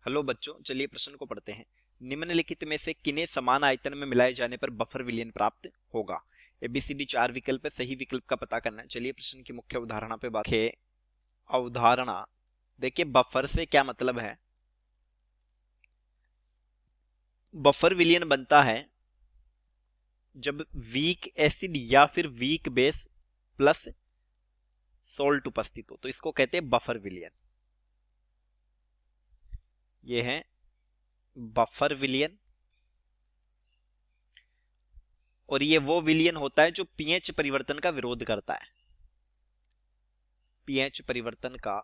Hello बच्चों, चलिए प्रश्न को पढ़ते हैं। निम्नलिखित में से किन्हें समान आयतन में मिलाए जाने पर बफर विलयन प्राप्त होगा। एबीसीडी 4 विकल्प है, सही विकल्प का पता करना है। चलिए प्रश्न की मुख्य अवधारणा पे बात है। अवधारणा देखिए, बफर से क्या मतलब है। बफर विलयन बनता है जब वीक एसिड या फिर वीक बेस प्लस सोल्ट उपस्थित हो, तो इसको कहते हैं बफर विलयन। ये है बफर विलयन, और ये वो विलयन होता है जो पीएच परिवर्तन का विरोध करता है। पीएच परिवर्तन का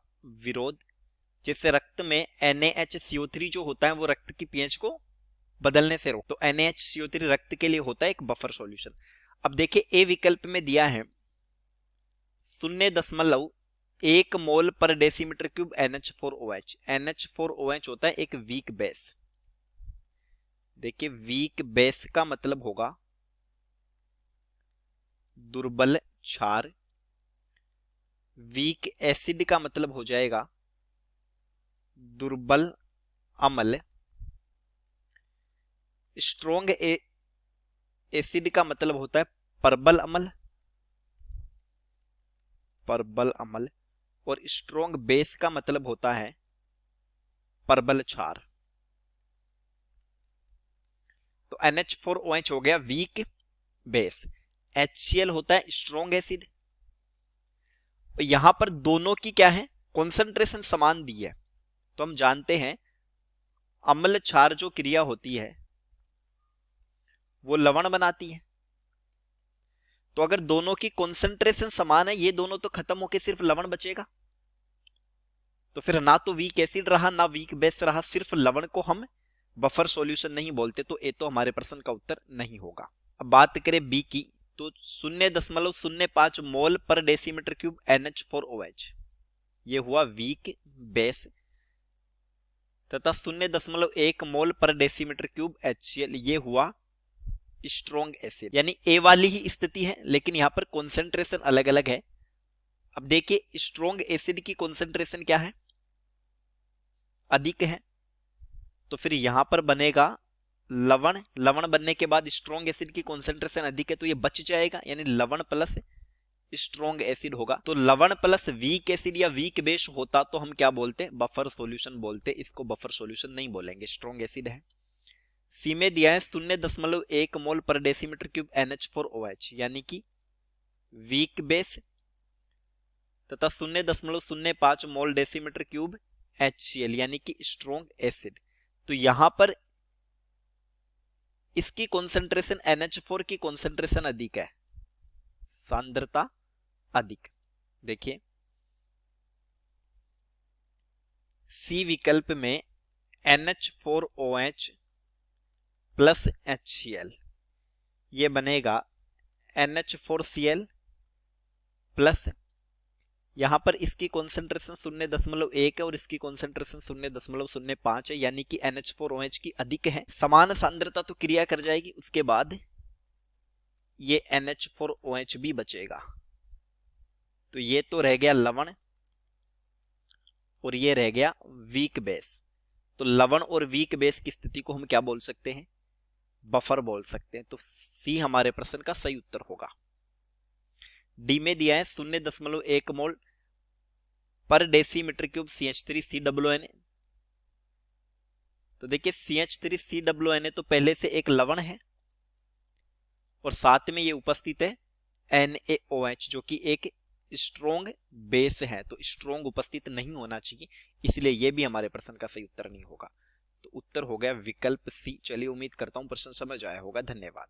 विरोध, जिससे रक्त में NaHCO3 जो होता है वो रक्त की पीएच को बदलने से रोक, तो NaHCO3 रक्त के लिए होता है एक बफर सॉल्यूशन। अब देखिए, ए विकल्प में दिया है 0.1 मोल पर डेसीमीटर क्यूब NH4OH। NH4OH होता है एक वीक बेस। देखिए, वीक बेस का मतलब होगा दुर्बल क्षार। वीक एसिड का मतलब हो जाएगा दुर्बल अम्ल। स्ट्रोंग एसिड का मतलब होता है प्रबल अम्ल, प्रबल अम्ल। और स्ट्रोंग बेस का मतलब होता है प्रबल क्षार। तो NH4OH हो गया वीक बेस, HCl होता है स्ट्रोंग एसिड। यहां पर दोनों की क्या है, कॉन्सेंट्रेशन समान दी है। तो हम जानते हैं अम्ल क्षार जो क्रिया होती है वो लवण बनाती है। तो अगर दोनों की कॉन्सेंट्रेशन समान है, ये दोनों तो खत्म होके सिर्फ लवण बचेगा। तो फिर ना तो वीक एसिड रहा ना वीक बेस रहा, सिर्फ लवण को हम बफर सॉल्यूशन नहीं बोलते। तो ये तो हमारे प्रश्न का उत्तर नहीं होगा। अब बात करें बी की, तो 0.05 मोल पर डेसीमीटर क्यूब NH4OH ये हुआ वीक बेस, तथा 0.1 मोल पर डेसीमीटर क्यूब HCl ये हुआ स्ट्रोंग एसिड। यानी ए वाली ही स्थिति है, लेकिन यहां पर कॉन्सेंट्रेशन अलग अलग है। अब देखिए, स्ट्रोंग एसिड की कॉन्सेंट्रेशन क्या है, अधिक है। तो फिर यहां पर बनेगा लवण। लवण बनने के बाद स्ट्रोंग एसिड की कॉन्सेंट्रेशन अधिक है, तो ये बच जाएगा, यानी लवण प्लस स्ट्रोंग एसिड होगा। तो लवण प्लस वीक एसिड या वीक बेस होता तो हम क्या बोलते, बफर सॉल्यूशन बोलते। इसको बफर सॉल्यूशन नहीं बोलेंगे, स्ट्रोंग एसिड है। सी में दिया है 0.1 मोल पर डेसीमीटर क्यूब NH4OH यानी कि वीक बेस, तथा 0.05 मोल डेसीमीटर क्यूब HCl यानी कि स्ट्रोंग एसिड। तो यहां पर इसकी कॉन्सेंट्रेशन NH4 की कॉन्सेंट्रेशन अधिक है, सांद्रता अधिक। देखिए, सी विकल्प में NH4OH प्लस HCl ये बनेगा NH4Cl प्लस, यहां पर इसकी कॉन्सेंट्रेशन 0.1 है और इसकी कॉन्सेंट्रेशन 0.05 है, यानी कि NH4OH की अधिक है। समान सांद्रता तो क्रिया कर जाएगी, उसके बाद ये NH4OH भी बचेगा। तो ये तो रह गया लवण और ये रह गया वीक बेस। तो लवण और वीक बेस की स्थिति को हम क्या बोल सकते हैं, बफर बोल सकते हैं। तो सी हमारे प्रश्न का सही उत्तर होगा। डी में दिया है 0.1 मोल पर डेसीमीटर क्यूब CH3COONA। तो देखिए, CH3COONA तो पहले से एक लवण है और साथ में ये उपस्थित है NaOH जो कि एक स्ट्रोंग बेस है। तो स्ट्रोंग उपस्थित नहीं होना चाहिए, इसलिए ये भी हमारे प्रश्न का सही उत्तर नहीं होगा। तो उत्तर हो गया विकल्प सी। चलिए, उम्मीद करता हूं प्रश्न समझ आया होगा। धन्यवाद।